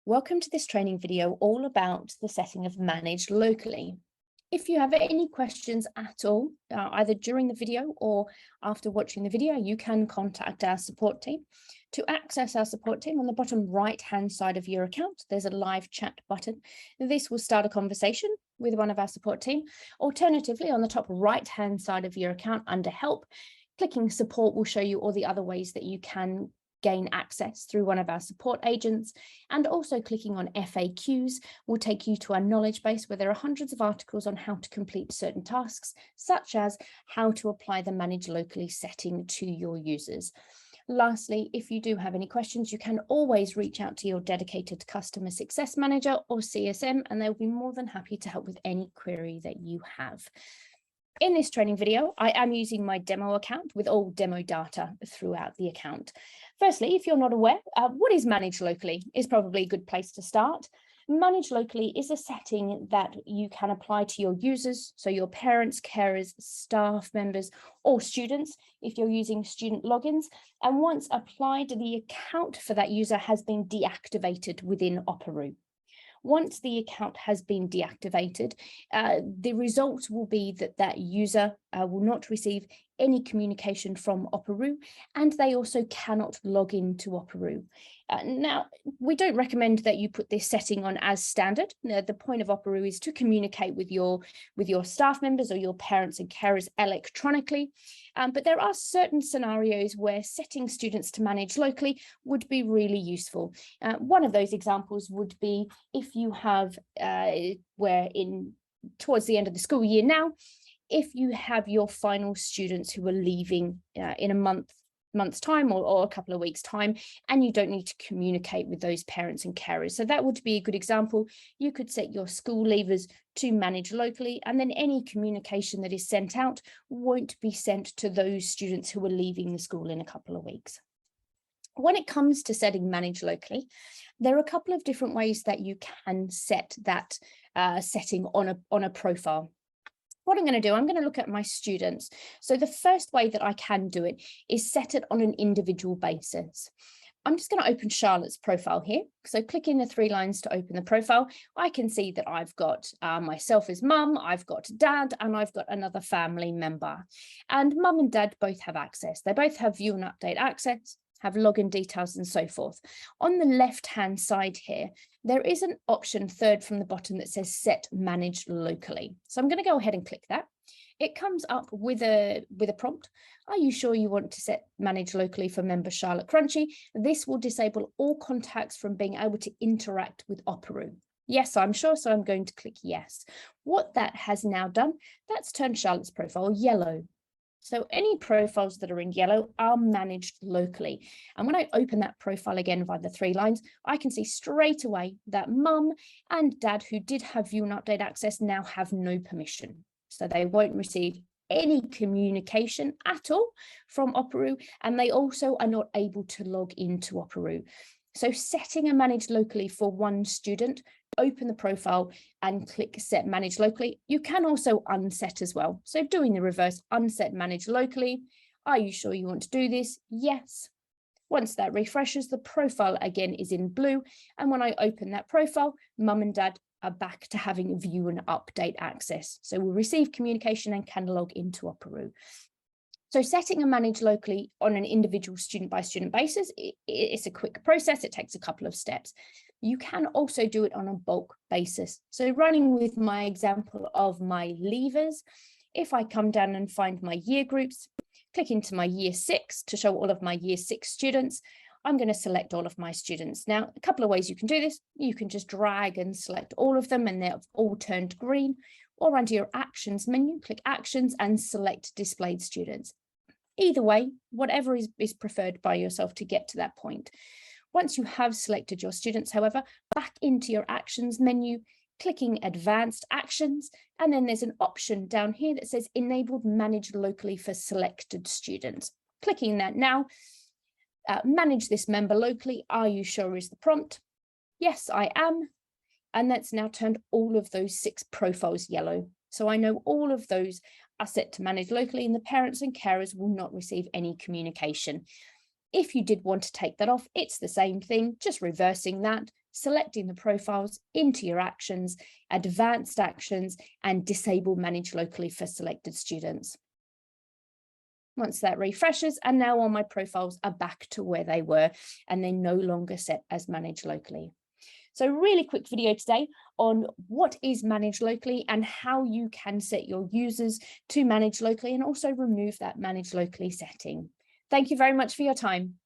Welcome to this training video all about the setting of managed locally. If you have any questions at all, either during the video or after watching the video, you can contact our support team. To access our support team, on the bottom right-hand side of your account, there's a live chat button. This will start a conversation with one of our support team. Alternatively, on the top right-hand side of your account under help, clicking support will show you all the other ways that you can gain access through one of our support agents, and also clicking on FAQs will take you to our knowledge base where there are hundreds of articles on how to complete certain tasks, such as how to apply the manage locally setting to your users. Lastly, if you do have any questions, you can always reach out to your dedicated customer success manager or CSM, and they'll be more than happy to help with any query that you have. In this training video, I am using my demo account with all demo data throughout the account. Firstly, if you're not aware, what is managed locally is probably a good place to start. Managed locally is a setting that you can apply to your users, so your parents, carers, staff members, or students, if you're using student logins. And once applied, the account for that user has been deactivated within Operoo. Once the account has been deactivated, the result will be that that user will not receive any communication from Operoo, and they also cannot log into Operoo. Now, we don't recommend that you put this setting on as standard. The point of Operoo is to communicate with your staff members or your parents and carers electronically, but there are certain scenarios where setting students to manage locally would be really useful. One of those examples would be if you have towards the end of the school year now, if you have your final students who are leaving in a month's time or a couple of weeks' time, and you don't need to communicate with those parents and carers. So that would be a good example. You could set your school leavers to manage locally, and then any communication that is sent out won't be sent to those students who are leaving the school in a couple of weeks. When it comes to setting manage locally, there are a couple of different ways that you can set that setting on a profile. What I'm going to do, I'm going to look at my students. So the first way that I can do it is set it on an individual basis. I'm just going to open Charlotte's profile here. So clicking the three lines to open the profile, I can see that I've got myself as mum, I've got dad, and I've got another family member. And mum and dad both have access. They both have view and update access, have login details and so forth. On the left-hand side here, there is an option third from the bottom that says set manage locally. So I'm going to go ahead and click that. It comes up with a prompt. Are you sure you want to set manage locally for member Charlotte Crunchy? This will disable all contacts from being able to interact with Operoo. Yes, I'm sure, so I'm going to click yes. What that has now done, that's turned Charlotte's profile yellow. So any profiles that are in yellow are managed locally. And when I open that profile again via the three lines, I can see straight away that mum and dad who did have view and update access now have no permission. So they won't receive any communication at all from Operoo, and they also are not able to log into Operoo. So setting a manage locally for one student, open the profile and click set manage locally. You can also unset as well. So doing the reverse, unset manage locally. Are you sure you want to do this? Yes. Once that refreshes, the profile again is in blue. And when I open that profile, mum and dad are back to having view and update access. So we'll receive communication and can log into Operoo. So setting a manage locally on an individual student by student basis, it's a quick process. It takes a couple of steps. You can also do it on a bulk basis. So running with my example of my leavers, if I come down and find my year groups, click into my year 6 to show all of my year 6 students, I'm going to select all of my students. Now, a couple of ways you can do this. You can just drag and select all of them and they're all turned green, or under your actions menu, click actions and select displayed students. Either way, whatever is preferred by yourself to get to that point. Once you have selected your students, however, back into your actions menu, clicking advanced actions, and then there's an option down here that says enabled manage locally for selected students. Clicking that now, manage this member locally. Are you sure is the prompt? Yes, I am. And that's now turned all of those 6 profiles yellow. So I know all of those are set to manage locally and the parents and carers will not receive any communication. If you did want to take that off, it's the same thing, just reversing that, selecting the profiles into your actions, advanced actions, and disable manage locally for selected students. Once that refreshes, and now all my profiles are back to where they were, and they're no longer set as managed locally. So really quick video today on what is managed locally and how you can set your users to manage locally and also remove that manage locally setting. Thank you very much for your time.